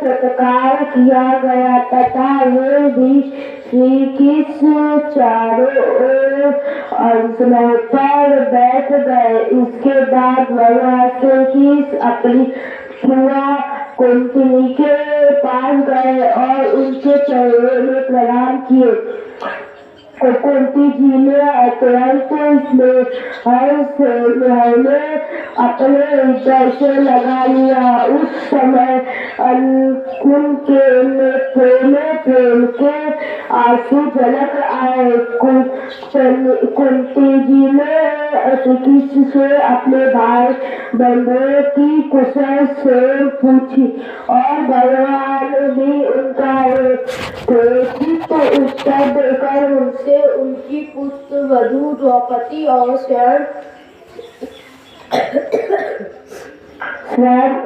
सत्कार किया गया तथा वे भी श्री कृष्ण चारों ओर आसनों पर बैठ गए। इसके बाद भगवान श्री कृष्ण अपनी पूरा कुंती के पास गए और उनके चरणों में प्रणाम किए। कुंती जी ने अत्यंत में अपने हृदय से लगा लिया। उस समय उनके नेत्रों में प्रेम के आंसू झलक आए। कुंती जी ने श्री कृष्ण से अपने भाई बंधुओं की कुशल से पूछी और भगवान भी उनका उत्तर देकर उनसे उनकी पुत्र वधू द्रौपदी और स्वयं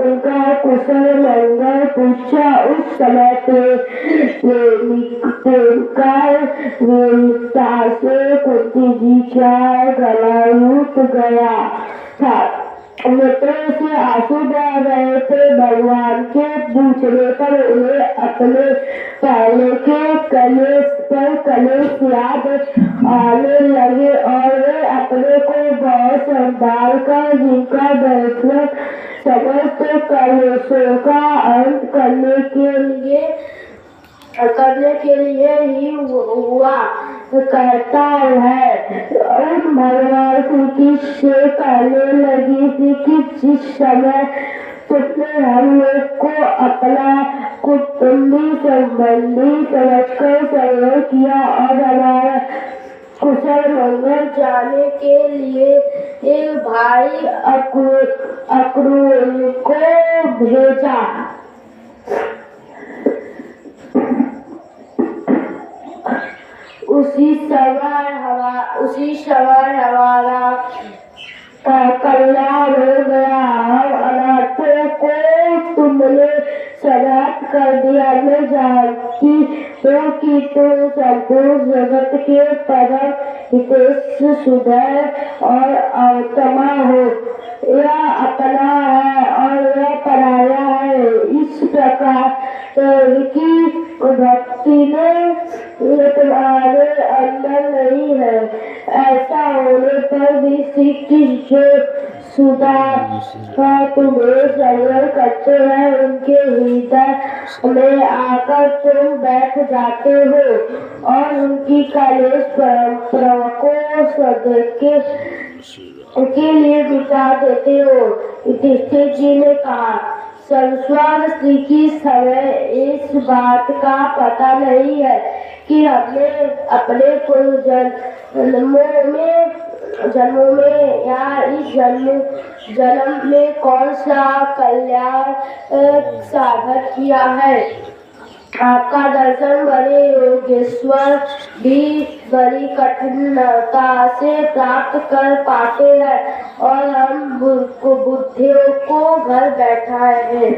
उनका कुशल मंगल पूछा। उस समय से कुंती जी का गला उठ गया था। नेत्रों से आंसू बह रहे थे। भगवान के पूछने पर उन्हें अपने पहले के कलेश याद आने लगे और वे अपने को बहुत संभाल कर जिनका दर्शन समस्त कलेशों का अंत करने के लिए ही हुआ कहता है। भगवान श्री कृष्ण से कहने लगी थी कि जिस समय तुमने हम लोग को अपना कुटुंबी संबंधी समझकर सहयोग किया और हमारा कुशल मंगल जाने के लिए एक भाई अक्रूर को भेजा। उसी समय हमारा कल्याण हो गया। हम अनाथों को तुमने समाप्त कर दिया। मैं जानती हूँ कि तुम संपूर्ण जगत के परम हितैषी सुधर और आत्मा हो। यह अपना है और यह पराया है। इस प्रकार की भक्ति में तुम्हारे अंदर नहीं है। ऐसा होने पर भी श्री कृष्ण सुधा का तुम्हें संग्रह करते हैं। उनके हृदय में आकर तुम बैठ जाते हो और उनकी कलेश परंपरा को सदैव के लिए मिटा देते हो। युधिष्ठिर जी ने कहा, संस्वार स्त्री की समय इस बात का पता नहीं है कि हमने अपने पूर्व जन्मों में या इस जन्म में कौन सा कल्याण साधन किया है। आपका दर्शन बड़े योगेश्वर भी बड़ी कठिनता से प्राप्त कर पाते हैं और हम बुद्धियों को घर बैठाए हैं।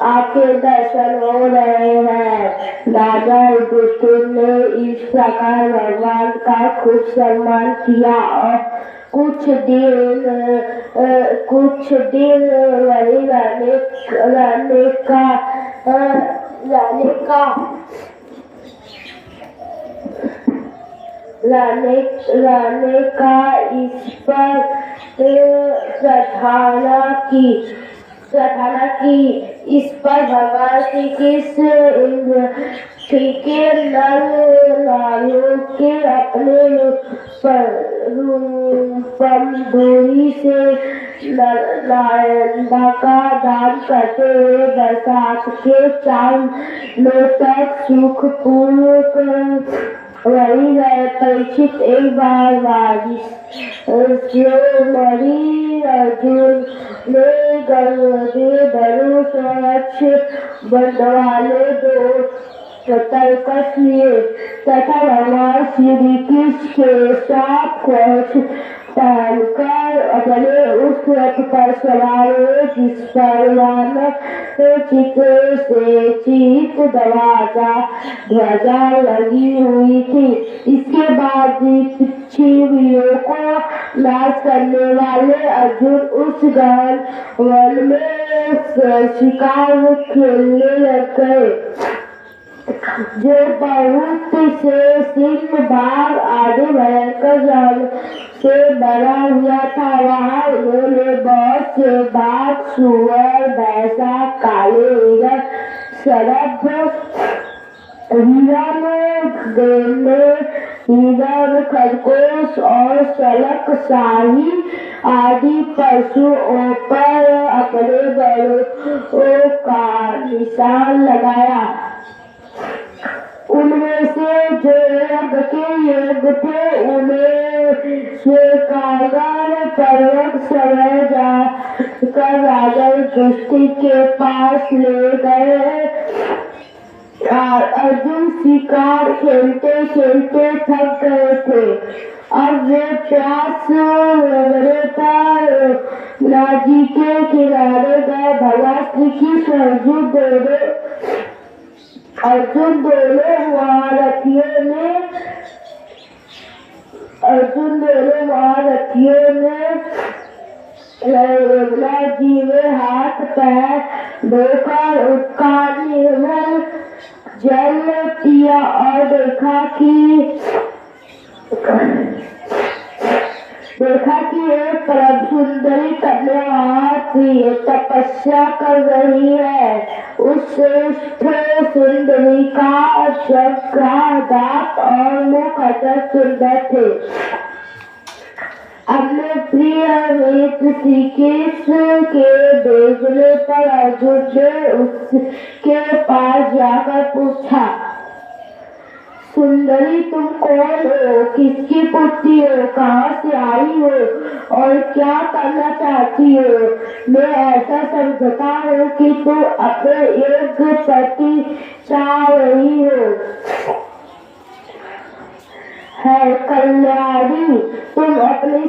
आपके दर्शन हो रहे हैं। राजा युधिष्ठिर ने इस प्रकार भगवान का खूब सम्मान किया और कुछ दिन वहीं रहने का इस पर प्रार्थना की। इस पर भगवान श्री कृष्ण के नर नारियों के अपने दूरी से नारायणदा का दान करते हुए बरसात के 4 दिनों तक सुखपूर्वक वही गए। परीक्षित एक बार मणि अर्जुन ने धनुष बंधवाले 2 तर्कस लिए तथा भगवान श्री कृष्ण के साथ पहनकर अगले उस रथ पर सवार हुए जिस पर मानव चित्र से चित ध्वजा लगी हुई थी। इसके बाद वीरों को नाश करने वाले अर्जुन उस गहन वन में शिकार खेलने लग गए, जो बहुत से सिंह, बाघ आदि भयंकर जानवरों से भरा हुआ था। वहाँ उन्होंने बहुत से बाघ, सुअर, भैंसा, काले हिरण, सरभ, हिरण, खरगोश और सलख शाही आदि पशुओं पर अपने बलों का निशान लगाया। उनमें से जो यज्ञ के योग्य थे उन्हें स्वीकार पर्वत समय जाकर राजा युधिष्ठिर के पास ले गए। अर्जुन शिकार खेलते खेलते थक गए थे। अब वे प्यास लगने पर नदी के किनारे गए। भगवान श्री कृष्ण अर्जुन दोनों महारथियों ने यमुना जी में हाथ पैर धोकर उसका निर्मल जल पिया और देखा कि एक परम सुंदरी कन्या तपस्या कर रही है। उस श्रेष्ठ सुंदरी का चेहरा, दांत और मुख अत्यंत सुंदर थे। अपने प्रिय मित्र श्री कृष्ण के भेजने पर अर्जुन ने उसके पास जाकर पूछा, सुंदरी तुम कौन हो, किसकी पुत्री हो, कहाँ से आई हो और क्या करना चाहती हो? मैं ऐसा समझता हूँ कि तुम अपने एक पति चाह रही हो। है कल्याणी, तुम अपनी